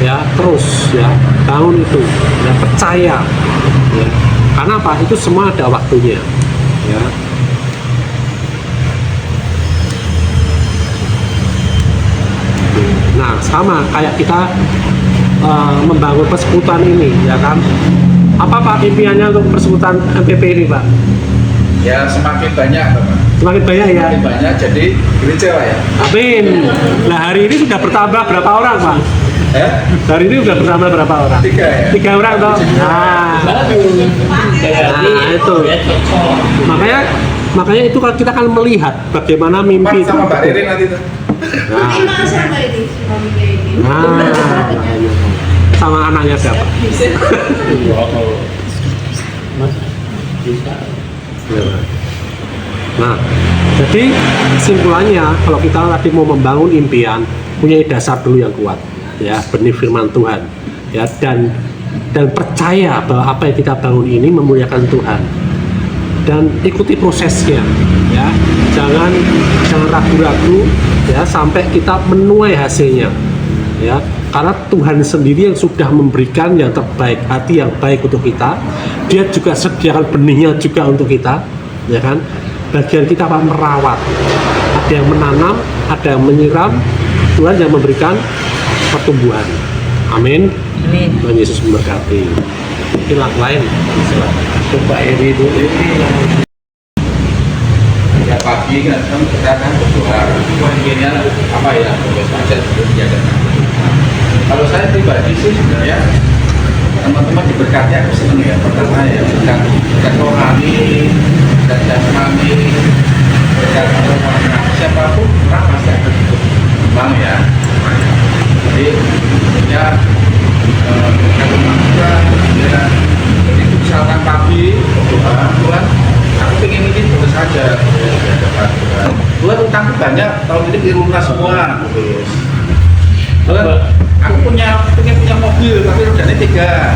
Ya, terus ya bangun itu, ya percaya. Ya. Karena apa? Itu semua ada waktunya. Ya. Nah, sama kayak kita membangun persekutuan ini, ya kan? Apa Pak impiannya untuk persekutuan MPP ini, Pak? Ya semakin banyak teman. Semakin banyak ya? Semakin banyak jadi gereja lah ya. Amin. Nah, hari ini sudah bertambah berapa orang, Pak? Hari ini sudah bertambah berapa orang? 3 ya. 3 orang toh? Nah, itu. Makanya itu kan kita akan melihat bagaimana mimpi Pak sama Mbak Riri nanti tuh. Nah, sama anaknya siapa? Nah, jadi kesimpulannya kalau kita tadi mau membangun impian, punya dasar dulu yang kuat, ya, benih firman Tuhan, ya, dan percaya bahwa apa yang kita bangun ini memuliakan Tuhan, dan ikuti prosesnya, ya, jangan ragu-ragu, ya, sampai kita menuai hasilnya, ya, karena Tuhan sendiri yang sudah memberikan yang terbaik, hati yang baik untuk kita. Dia juga sediakan benihnya juga untuk kita, ya kan? Bagian kita apa? Merawat. Ada yang menanam, ada yang menyiram, Tuhan yang memberikan pertumbuhan. Amin. Tuhan Yesus memberkati. Mungkin lain. Coba ini dulu. Ya pagi kan kita kan berdoa. Inginnya apa ya? Saja menjaga. Kalau saya pribadi sih sebenarnya teman-teman diberkati, aku senang ya. Pertama ya berkat rohani, dan jasmani, berkat siapapun orang pasti akan berkembang ya. Jadi ya kalau manusia ya, jadi misalkan pagi berdoa, Tuhan aku pengen ini terus saja ya, dapat Tuhan utangku banyak, tahun ini dilunas semua. Tuhan aku pengen punya mobil tapi rodanya 3.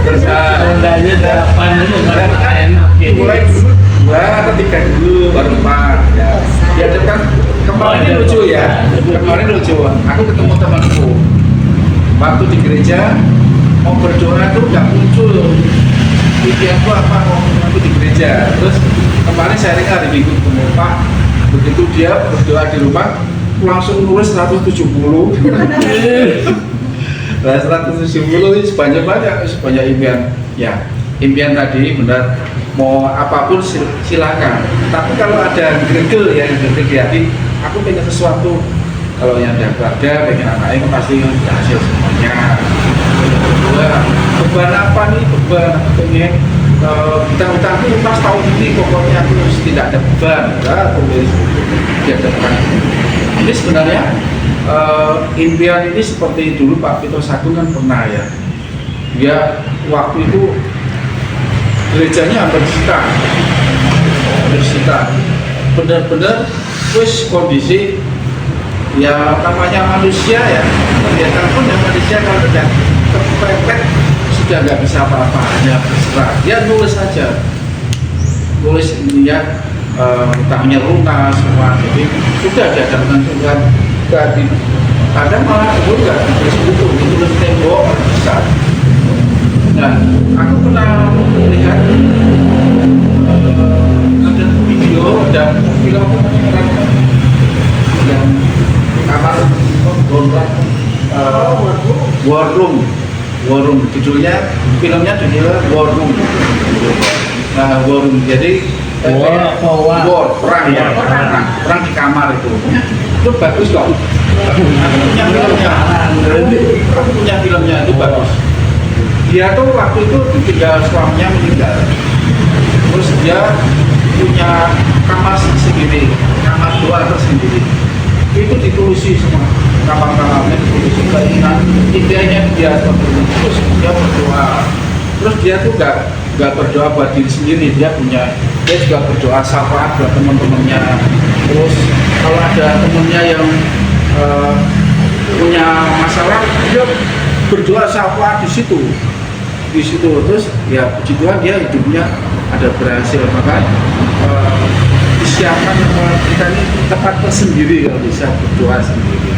Terus Rodanya 8 itu nggak enak. mulai dulu 2 atau 3 dulu baru 4 ya. Ya kan kemarin lucu ya. Kemarin lucu. Aku ketemu temanku waktu di gereja mau berdoa itu nggak muncul. Pikiranku apa mau aku di gereja. Terus kemarin sharing hari Minggu ketemu Pak. Begitu dia berdoa di rumah langsung nulis 170. Nah 170 ini sebanyak impian. Ya, impian tadi benar, mau apapun silakan. Tapi kalau ada gregel ya, gregel di hati, aku pengen sesuatu. Kalau yang ada keluarga, pengen anaknya pasti berhasil semuanya. Beban apa nih? Beban aku pengen utang-utangku pas tahun ini pokoknya aku tidak ada beban. Ya, tulis dia depan. Ini sebenarnya impian ini seperti dulu Pak Petrus Agung kan pernah ya. Dia waktu itu gerejanya hampir disita. Benar-benar wis kondisi ya namanya manusia ya. Ternyata pun ya manusia kalau sudah kepepet sudah nggak bisa apa-apa, hanya berserah. Dia nulis saja, nulis ini ya. Utangnya lunas semua, jadi sudah dihadapkan Tuhan. juga di ada malah juga di situ ditulis tembok besar. Nah, aku pernah melihat ada video dan film yang kamar kontrak War Room judulnya, filmnya judulnya War Room. Nah, War Room jadi war perang ya, perang di kamar itu bagus kok. Aku punya filmnya itu bagus. Dia tuh waktu itu ditinggal suaminya meninggal, terus dia punya kamar sendiri, kamar dua tersendiri. Itu ditulisi semua, kamar-kamarnya ditulisi keinginan, idenya dia seperti itu. Terus dia berdoa, terus dia tuh gak berdoa buat diri sendiri, dia juga berdoa syafaat buat teman-temannya. Terus kalau ada temennya yang punya masalah, dia berdoa syafaat di situ. Terus ya puji Tuhan dia hidupnya ada berhasil, maka disiapkan kita ini tempat tersendiri kalau bisa berdoa sendiri.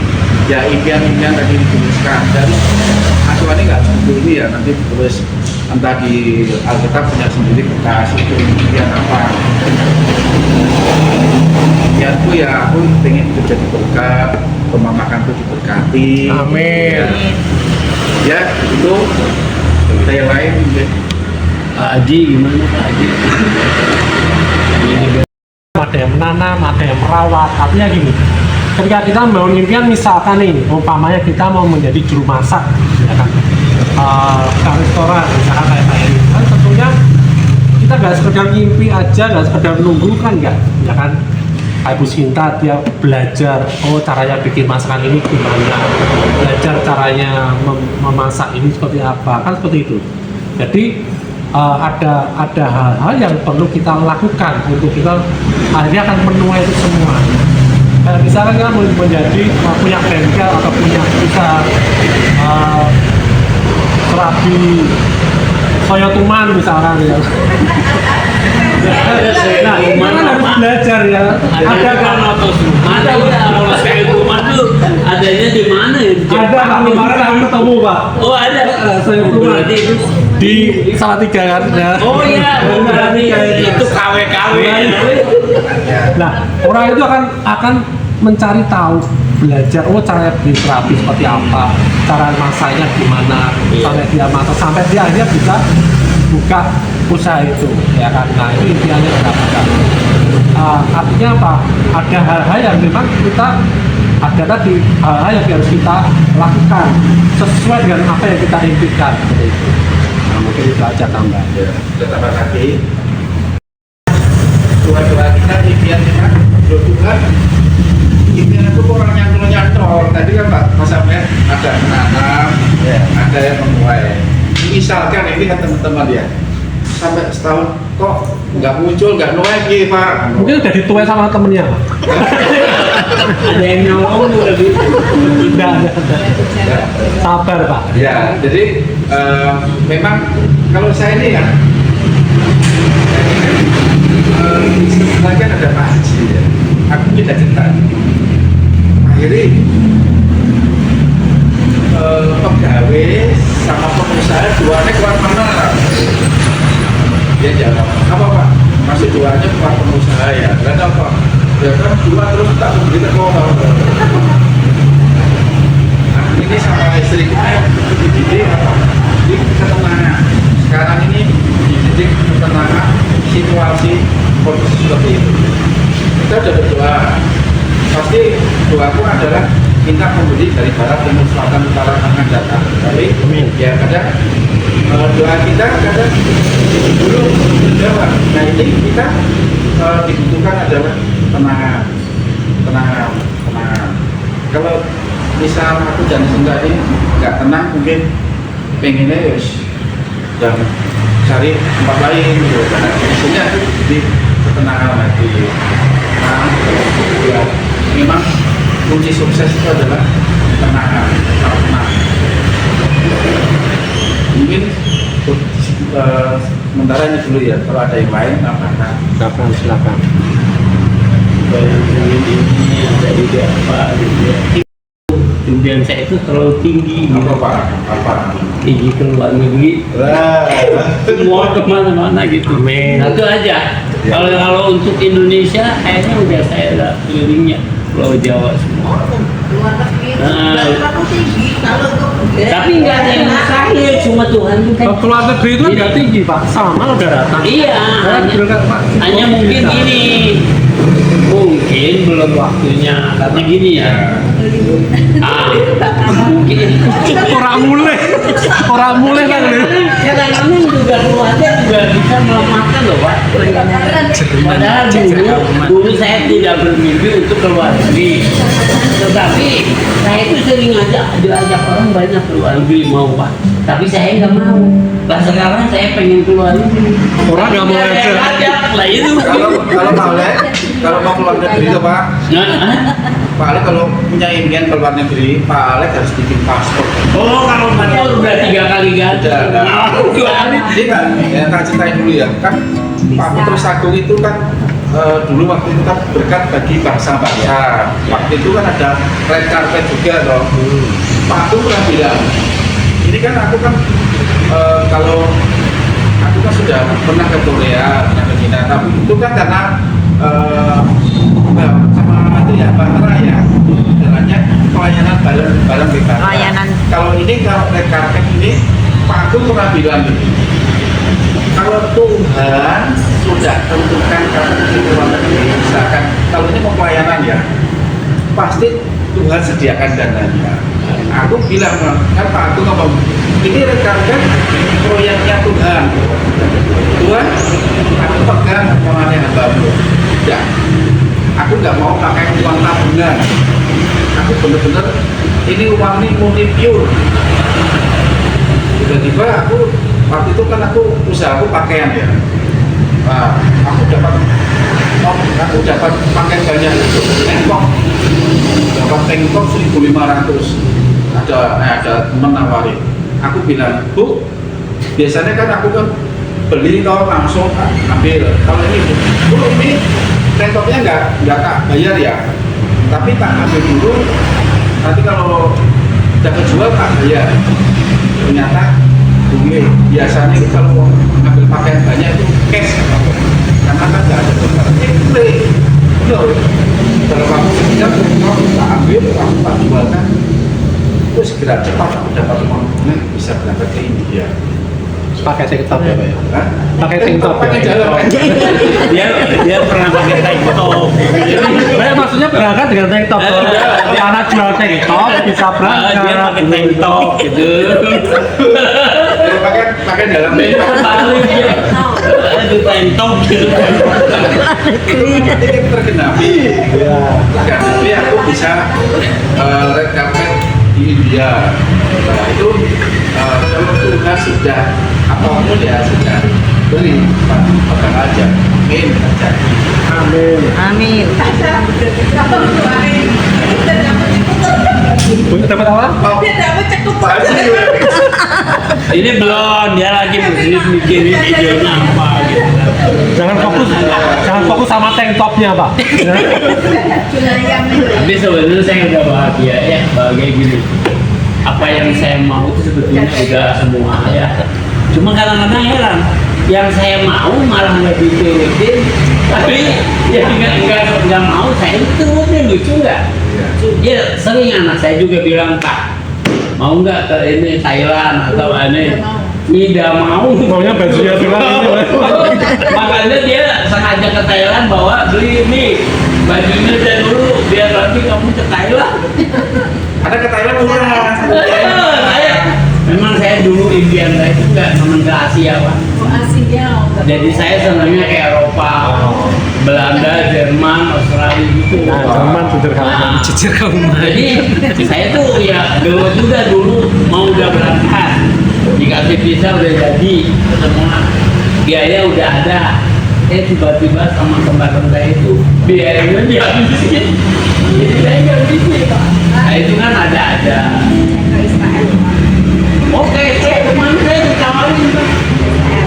Ya impian-impian tadi dituliskan, dan asuhannya nggak seperti ini ya, nanti ditulis entah di Alkitab punya sendiri bekas itu impian apa. Impianku ya aku pengen itu jadi berkat, rumah makanku diberkati. Amin. Ya itu. Kita yang lain ya. Pak Haji gimana Pak Haji? Ada yang menanam, ada yang merawat. Artinya gini, ketika kita membangun impian, misalkan nih, umpamanya kita mau menjadi juru masak, ya kan, ke restoran, misalkan kayak ini, kan tentunya kita nggak sekedar mimpi aja, nggak sekedar menunggu kan, nggak, ya kan. Ibu Sinta dia belajar, caranya bikin masakan ini gimana, belajar caranya memasak ini seperti apa, kan seperti itu. Jadi ada hal-hal yang perlu kita lakukan untuk kita akhirnya akan menuai itu semua. Kayak misalnya kita menjadi punya bengkel atau punya usaha serabi soyo tuman misalkan ya. Nah, mana harus belajar ya. Ada kan atau mana ya kalau saya tuman tuh adanya di mana ya? Ada kemarin aku ketemu Pak. Oh ada. Saya tuman Berarti itu di Salatiga kan ya. Oh iya, berarti itu KW-KW. Nah, orang itu akan mencari tahu, belajar, caranya bikin serabi seperti apa, cara masaknya gimana, sampai dia masak, sampai dia akhirnya bisa buka usaha itu, ya kan. Nah itu impiannya mendapatkan. Artinya apa? Ada hal-hal yang memang kita ada tadi, hal-hal yang harus kita lakukan sesuai dengan apa yang kita impikan seperti itu. Nah, mungkin itu aja tambah. Ya, kita tambah lagi. Doa-doa kita impian kita, Tuhan. Impian itu orang nyantol. Tadi kan Pak Mas Ahmed ada menanam, ya, ada yang menuai. Misalkan ini kan teman-teman ya, sampai setahun kok nggak muncul, nggak nuai Pak. Mungkin udah dituai sama temennya. Ada yang nyolong lagi. Tidak. Sabar Pak. Ya, jadi memang kalau saya ini ya, sebenarnya kan ada Pak Haji ya. Aku kita cerita. Akhirnya pegawai sama pengusaha duanya keluar mana? Dia jawab, apa Pak? Masih duanya keluar pengusaha ya? Karena apa? Ya kan dua terus tak memberi kok. Ini sama istri kita dididik apa? Di ketenangan. Sekarang ini dididik ketenangan situasi kondisi seperti itu. Kita sudah berdoa. Pasti doaku adalah minta pemberi dari barat, timur, selatan, utara, tengah, dan tapi ya kadang doa kita kadang belum terjawab. Nah ini kita dibutuhkan adalah tenangan. Kalau misal aku dan Sinta ini nggak tenang, mungkin pengennya dan cari tempat lain gitu. Karena biasanya di ketenangan hati. Nah, ya memang kunci sukses itu adalah ketenangan, tenang. Mungkin sementara ini dulu ya. Kalau ada yang lain, apakah? Silakan. bayang ini ada ide apa gitu ya. Impian saya itu terlalu tinggi gitu. Apa Pak? Apa? Tinggi ke luar negeri, semua kemana-mana gitu. Nah, itu aja. Kalau untuk Indonesia, kayaknya udah saya udah kelilingnya Pulau Jawa semua. Luar negeri Nah. terlalu tinggi kalau untuk Tapi nggak ada yang mustahil, cuma Tuhan itu kan. Kalau keluar negeri itu kan nggak tinggi pak, sama udah rata. Iya, hanya mungkin gini, mungkin belum waktunya. Karena gini ya, mungkin Orang mulai kan nih. kadang-kadang juga keluarga juga bisa melemahkan loh Pak. Padahal dulu saya tidak bermimpi untuk keluar negeri, tetapi saya itu sering diajak orang banyak keluar negeri mau Pak, tapi saya nggak mau. Lah sekarang saya pengen keluar negeri. Orang nggak mau Saya aja. ajak lah itu. Kalau Pak Ale, kalau mau keluar negeri itu Pak, Nah, Pak Ale kalau punya impian keluar negeri, Pak Ale harus bikin paspor. oh kalau paspor udah 3 kali ganti. Udah. Jadi kan, ya tak ceritain dulu ya, kan Pak Petrus Agung itu kan dulu waktu itu kan berkat bagi bangsa-bangsa. Waktu itu kan ada red carpet juga loh. Pak Agung pernah bilang, ini kan aku kan kalau aku kan sudah pernah ke Korea, pernah ke China, tapi itu kan karena sama itu ya Bantara ya, istilahnya pelayanan barang bebas. Pelayanan. Kalau ini kalau red carpet ini Pak Agung pernah bilang gitu, kalau Tuhan sudah tentukan kamu di luar negeri, misalkan kalau ini mau pelayanan ya, pasti Tuhan sediakan dananya. Aku bilang kan Pak Agung ngomong, ini rekan-rekan proyeknya Tuhan. Tuhan, aku pegang tangannya hambamu. Ya, aku nggak mau pakai uang tabungan. Aku bener-bener ini uang ini murni pure. Tiba-tiba aku waktu itu kan aku usaha aku pakaian ya. Nah, aku dapat pakaian banyak itu tengkok, dapat tengkok 1.500. Ada teman nawarin. Aku bilang, Bu, biasanya kan aku kan beli kalau langsung ambil. Kalau ini, Bu, ini tengkoknya nggak tak bayar ya, tapi tak ambil dulu. Nanti kalau udah kejual tak bayar. Ternyata boleh. Biasanya itu kalau ambil pakaian banyak itu cash, karena kan nggak ada dokter. Boleh. Kalau kamu sekitar, kamu tak ambil, kamu tak jualkan, itu segera cepat aku dapat uang bisa berangkat ke India. Pakai tank top ya pak ya. Hah? Pakai tank top. Pakai jalan. dia pernah pakai tank top. Saya maksudnya berangkat dengan tank top. Karena jual tank top bisa berangkat. Dia pakai tank top gitu. Pakai dalam Balik dia. Itu tank top gitu. nanti kan tergenapi. Tergenapi aku bisa red carpet di India. Nah itu kalau Tuhan sudah apapun ya sudah beri, pegang aja, amin terjadi. Amin. Amin. Dapat apa? Oh, pasti. Ini belum, dia lagi mikirin idenya apa gitu. Jangan fokus sama tank topnya pak. Tapi sebenarnya saya udah bahagia ya, bahagia gini. Apa yang saya mau itu sebetulnya udah semua ya. Cuma kadang-kadang heran, yang saya mau malah nggak diturutin, tapi yang nggak mau saya turutin, lucu nggak? Ya sering anak saya juga bilang, Pak, mau nggak ke ini Thailand atau ini? Tidak mau. Maunya bajunya doang ini. Makanya dia sengaja ke Thailand bawa beli ini bajunya dan dulu biar nanti kamu ke Thailand. Ada ke Thailand murah. Memang saya dulu impian saya itu nggak temen ke Asia Pak. Jadi saya senangnya ke Eropa, Belanda, Jerman, Australia gitu. Nah, Jerman sederhana, cicir kamu. Jadi saya tuh ya dulu mau udah berangkat, dikasih visa udah jadi, semua biaya udah ada. Tiba-tiba sama kembaran saya itu biayanya dihabisin. Jadi saya nggak bisa Pak. Nah itu kan ada. Oke, saya kemarin saya ditawarin Pak.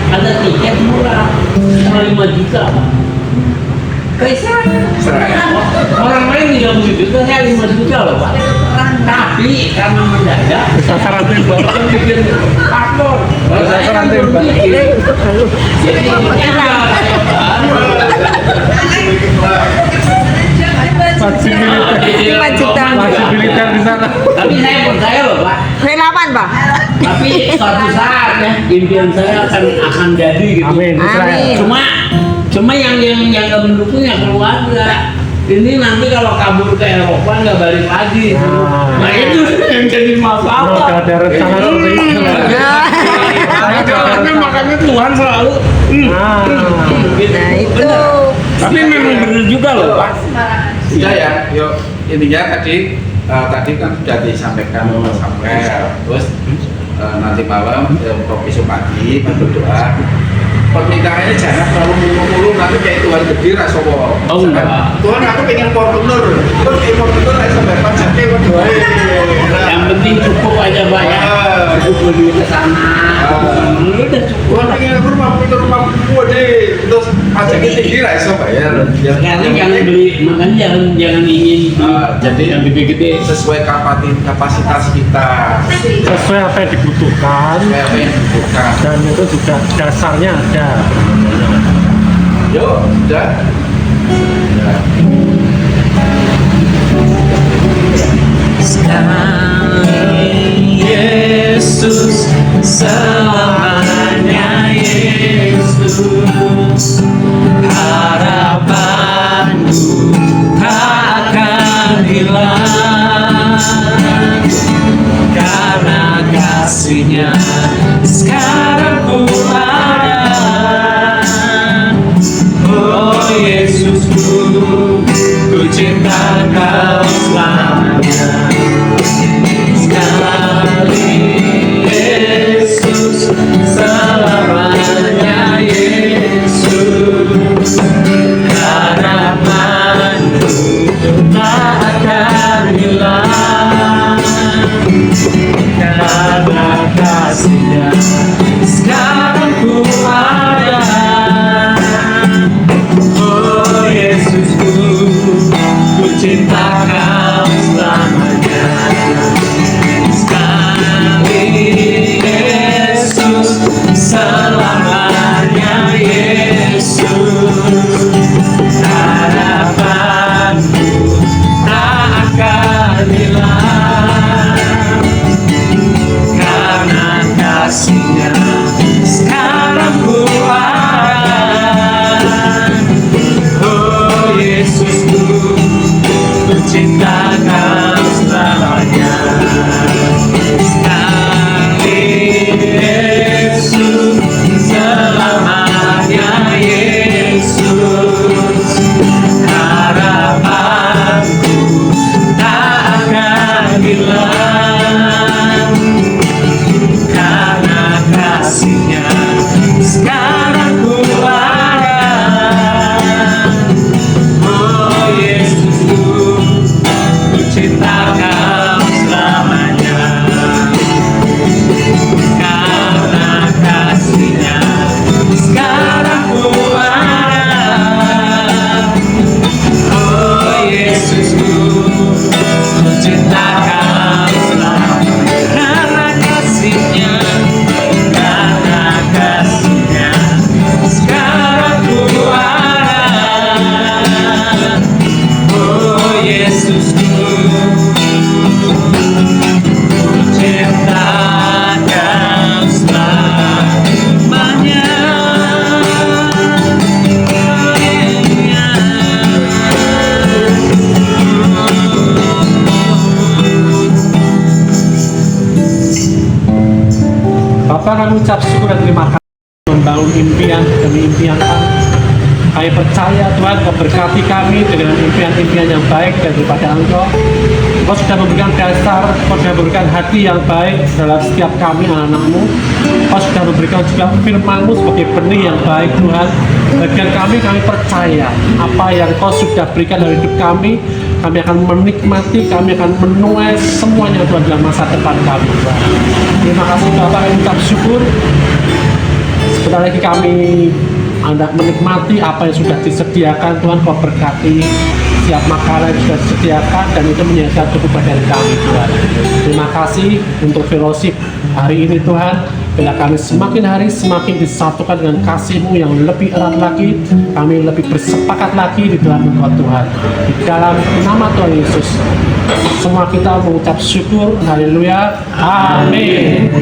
Ada tiket murah, cuma 5 juta Pak. Orang lain yang begitu saya 5 juta loh Pak. Tapi karena mendadak Sasaran tembak. orang bikin paspor. Sasaran tembak. Jadi Masih militer. 5 juta. Masih militer di sana. tapi saya percaya loh Pak. Relawan, Pak. Tapi suatu saat ya impian saya akan jadi gitu. Amin. Amin. Cuma yang nggak mendukung ya keluarga. Ini nanti kalau kabur ke Eropa nggak balik lagi. Nah itu yang jadi Kalau masalah. ada rencana seperti itu. Makanya Tuhan selalu. Nah, itu. Tapi memang benar juga loh Pak. Sudah ya, yuk intinya tadi kan sudah disampaikan Pak Samuel, terus nanti malam kopi Supadi berdoa. Pernikahan ini jangan terlalu mulu-mulu nanti kayak Tuhan gede rasowo. Oh, enggak. Tuhan aku pengen Fortuner, terus kayak Fortuner saya sampai pajaknya berdoa. Yang penting cukup aja Pak ya. Cukup beli ke sana. Udah cukup. Tuhan pengen aku rumah gua deh, terus pajaknya tinggi lah iso bayar. Sekarang jangan beli, makanya jangan ingin Jadi yang gede-gede. sesuai kapasitas kita, Sesuai apa yang dibutuhkan sesuai apa yang dibutuhkan. dan itu juga dasarnya ada. Yuk, sudah. Ya. Yesus selamanya Yesus harapanku takkan hilang karena kasih-Nya sekarang ku ada. Oh Yesusku, ku cinta Kau selamanya. Sekali Yesus, selamanya Yesus, harapanku tak akan hilang karena kasih-Nya sekarang ku ada. Oh Yesusku, ku cinta Kau selamanya. Sekali Yesus, selamanya Yesus, harapanku tak akan hilang karena kasih-Nya sekarang ku ada. Oh Yesusku, ku cinta Kau selamanya. Sekali Yesus, selamanya Yesus, harapanku tak akan hilang karena kasih-Nya sekarang ku ada. Oh Yesusku, ku cinta Kau selamanya karena kasih-Nya sekarang ku ada. Oh Yesusku, ku cinta Kau selamanya karena kasih-Nya sekarang ku ada. Oh Yesusku, ku cinta Kau selamanya. Bapak, kami ucap syukur dan terima kasih membangun impian demi impian kami. Kami percaya Tuhan Kau berkati kami dengan impian-impian yang baik daripada Engkau. Kau sudah memberikan dasar, Kau sudah memberikan hati yang baik dalam setiap kami anak-anak-Mu. Kau sudah memberikan juga firman-Mu sebagai benih yang baik Tuhan. Bagian kami percaya apa yang Kau sudah berikan dalam hidup kami akan menikmati, kami akan menuai semuanya Tuhan dalam masa depan kami Tuhan. Terima kasih Bapak, kami ucap syukur. Sebentar lagi kami hendak menikmati apa yang sudah disediakan. Tuhan, Kau berkati siap makanan yang sudah disediakan dan itu menjadi kecukupan dari kami, Tuhan. Terima kasih untuk fellowship hari ini, Tuhan. Bila kami semakin hari semakin disatukan dengan kasih-Mu yang lebih erat lagi, kami lebih bersepakat lagi di dalam Engkau, Tuhan. Di dalam nama Tuhan Yesus, semua kita mengucap syukur. Haleluya. Amin.